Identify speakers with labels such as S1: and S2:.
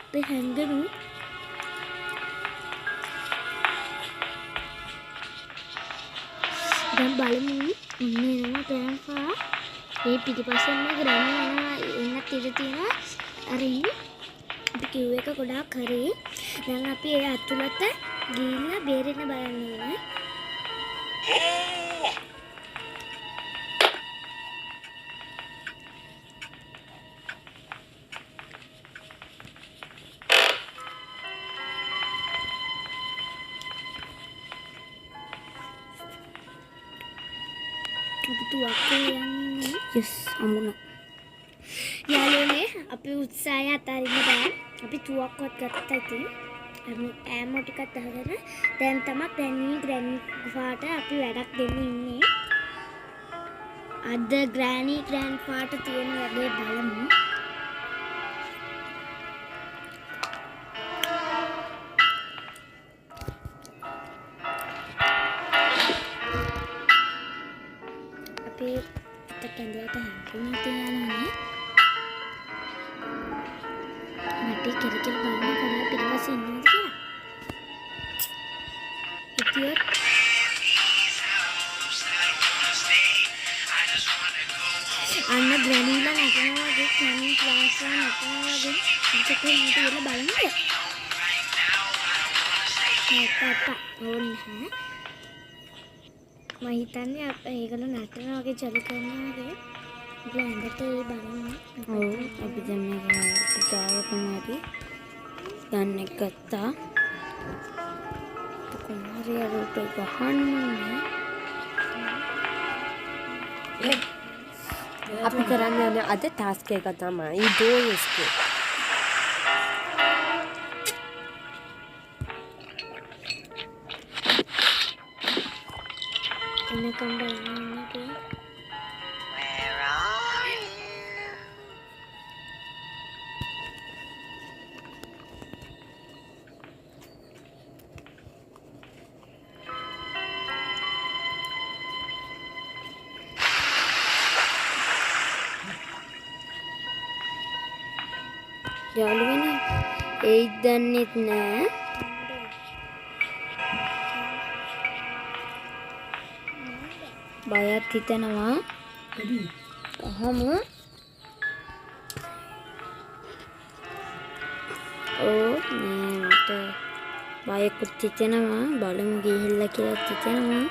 S1: අපි හැංගමු. දැන් බලමු එනවා ප්‍රියංකා. මේ පිටිපස්සෙන්ම ග්‍රැනි යනවා එන්නත් ඉඳ තියෙනවා. අර ඉන්නේ අපි කිව් එක ගොඩාක් හරි. දැන් අපි ඒ අතුලත ගිහිල්ලා බේරෙන්න බලන්න ඕනේ.
S2: yes අමුණ
S1: යාළුවනේ අපි උත්සාහය අතාරින්න බෑ. අපි තුවක්කුවත් ගත්තා ඉතින්. ඈමෝ ටිකක් අහගෙන දැන් තමයි ග්‍රැනි ගුහාට අපි වැඩක් දෙන්න ඉන්නේ. අද ග්‍රැනි පාට තියෙන වැඩේ බලමු. අපි කැඳයට හැංගුණා තියනවානේ. මට කෙරෙකෙල බලන්න කොහොමද පිටපස්සේ ඉන්නවද කියලා. ඉතියොත් අන්න ග්‍රැනිලා නටනවා වගේ ග්‍රැනි ක්ලාස්ලා නටනවා වගේ ඉතින් මේක ඉවල බලන්න. නැත්තා ඕන්නේ මම හිතන්නේ ඒගොල්ලෝ නටනවා වගේ ජොලි කරනවා වගේ. අපි ඇඟට ඒ බලන්න.
S2: ඔව් අපි දැන් මේක පුතාවකම හරි ගන්න එක ගත්තා. කොහොමද යාළුවෝ ගහන්නේ?
S3: අපි කරන්න යන අද ටාස්ක් එක තමයි ඩෝ එස්කේප්.
S1: එනකම් බලන්න
S2: යාළුවනේ ඒත් දන්නෙත් නෑ. බයත් හිතෙනවා. අහමු. මට බයකුත් හිතෙනවා. බලමු ගිහිල්ලා කියලා හිතෙනවා.